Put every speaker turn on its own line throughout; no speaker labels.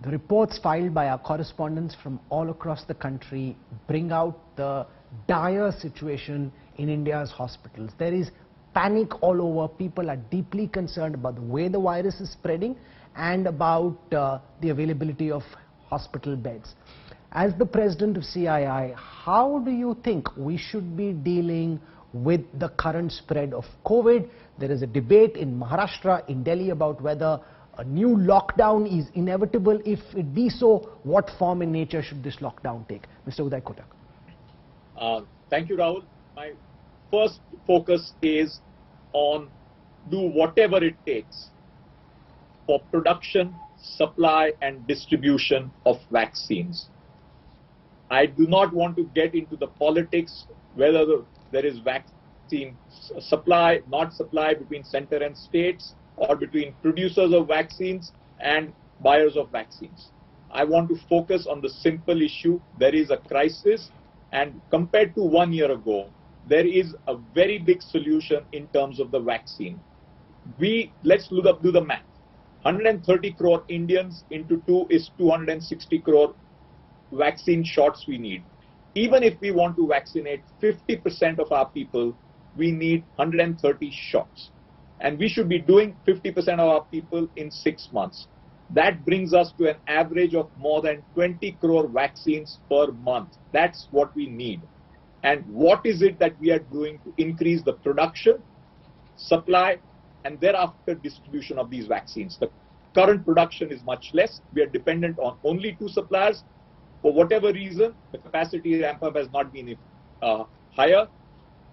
The reports filed by our correspondents from all across the country bring out the dire situation in India's hospitals. There is panic all over. People are deeply concerned about the way the virus is spreading and about the availability of hospital beds. As the president of CII, how do you think we should be dealing with the current spread of COVID? There is a debate in Maharashtra, in Delhi, about whether a new lockdown is inevitable. If it be so, what form and nature should this lockdown take? Mr. Uday Kotak.
Thank you, Rahul. My first focus is on do whatever it takes for production, supply and distribution of vaccines. I do not want to get into the politics whether there is vaccine supply, not supply between center and states, or between producers of vaccines and buyers of vaccines. I want to focus on the simple issue. There is a crisis, and compared to 1 year ago, there is a very big solution in terms of the vaccine. Let's do the math. 130 crore Indians into 2 is 260 crore vaccine shots we need. Even if we want to vaccinate 50% of our people, we need 130 shots. And we should be doing 50% of our people in 6 months. That brings us to an average of more than 20 crore vaccines per month. That's what we need. And what is it that we are doing to increase the production, supply, and thereafter distribution of these vaccines? The current production is much less. We are dependent on only 2 suppliers. For whatever reason, the capacity ramp up has not been higher.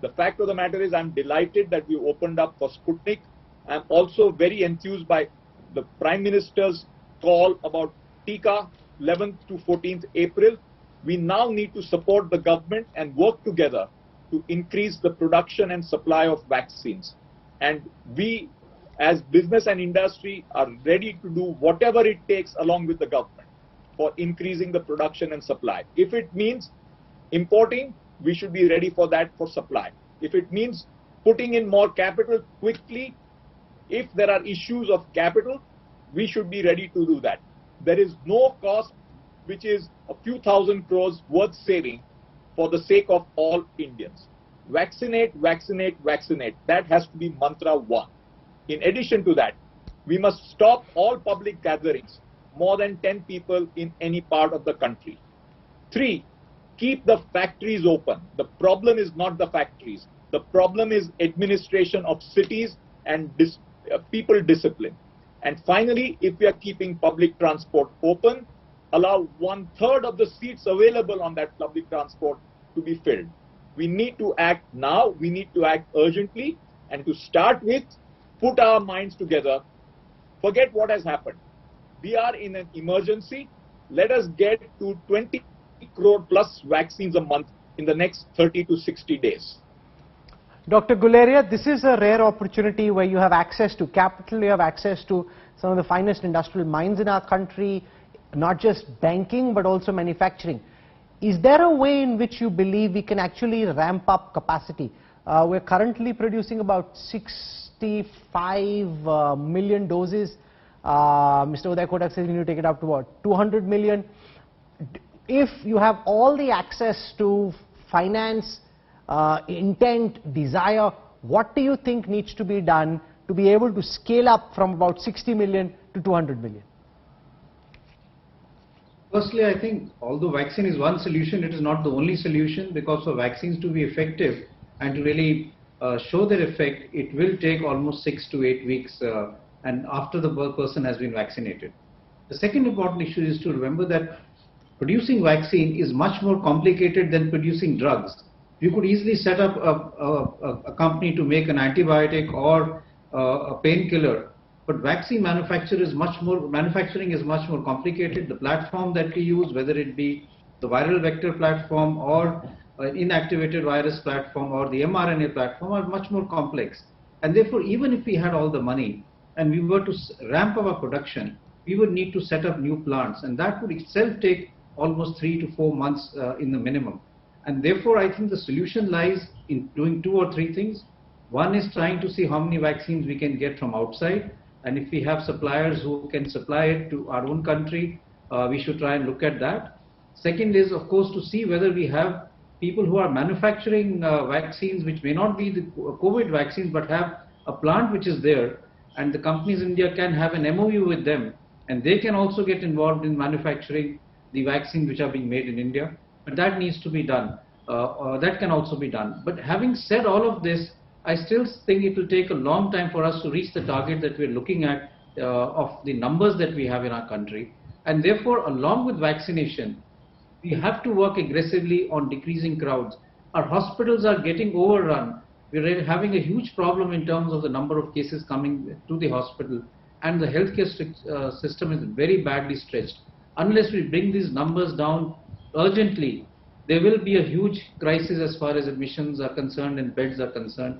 The fact of the matter is, I'm delighted that we opened up for Sputnik. I'm also very enthused by the Prime Minister's call about Tika, 11th to 14th April. We now need to support the government and work together to increase the production and supply of vaccines. And we, as business and industry, are ready to do whatever it takes along with the government for increasing the production and supply. If it means importing, we should be ready for that for supply. If it means putting in more capital quickly, if there are issues of capital, we should be ready to do that. There is no cost which is a few thousand crores worth saving for the sake of all Indians. Vaccinate, vaccinate, vaccinate. That has to be mantra 1. In addition to that, we must stop all public gatherings, more than 10 people in any part of the country. 3, keep the factories open. The problem is not the factories. The problem is administration of cities and people discipline. And finally, if we are keeping public transport open, allow 1/3 of the seats available on that public transport to be filled. We need to act now. We need to act urgently. And to start with, put our minds together. Forget what has happened. We are in an emergency. Let us get to 20 crore plus vaccines a month in the next 30 to 60 days.
Dr. Guleria, this is a rare opportunity where you have access to capital, you have access to some of the finest industrial minds in our country, not just banking but also manufacturing. Is there a way in which you believe we can actually ramp up capacity? We're currently producing about 65 million doses. Mr. Uday Kotak says we need to take it up to what, 200 million? If you have all the access to finance, intent, desire, what do you think needs to be done to be able to scale up from about 60 million to 200 million?
Firstly, I think although vaccine is one solution, it is not the only solution, because for vaccines to be effective and to really show their effect, it will take almost 6 to 8 weeks and after the person has been vaccinated. The second important issue is to remember that producing vaccine is much more complicated than producing drugs. You could easily set up a company to make an antibiotic or a painkiller, but vaccine manufacturing is much more complicated. The platform that we use, whether it be the viral vector platform or an inactivated virus platform or the mRNA platform, are much more complex. And therefore, even if we had all the money and we were to ramp up our production, we would need to set up new plants, and that would itself take almost 3 to 4 months in the minimum. And therefore, I think the solution lies in doing 2 or 3 things. One is trying to see how many vaccines we can get from outside, and if we have suppliers who can supply it to our own country, We should try and look at that. Second is, of course, to see whether we have people who are manufacturing vaccines which may not be the COVID vaccines but have a plant which is there, and the companies in India can have an MOU with them, and they can also get involved in manufacturing the vaccines which are being made in India. But that needs to be done. That can also be done. But having said all of this, I still think it will take a long time for us to reach the target that we're looking at of the numbers that we have in our country. And therefore, along with vaccination, we have to work aggressively on decreasing crowds. Our hospitals are getting overrun. We're having a huge problem in terms of the number of cases coming to the hospital, and the healthcare system is very badly stretched. Unless we bring these numbers down urgently, there will be a huge crisis as far as admissions are concerned and beds are concerned.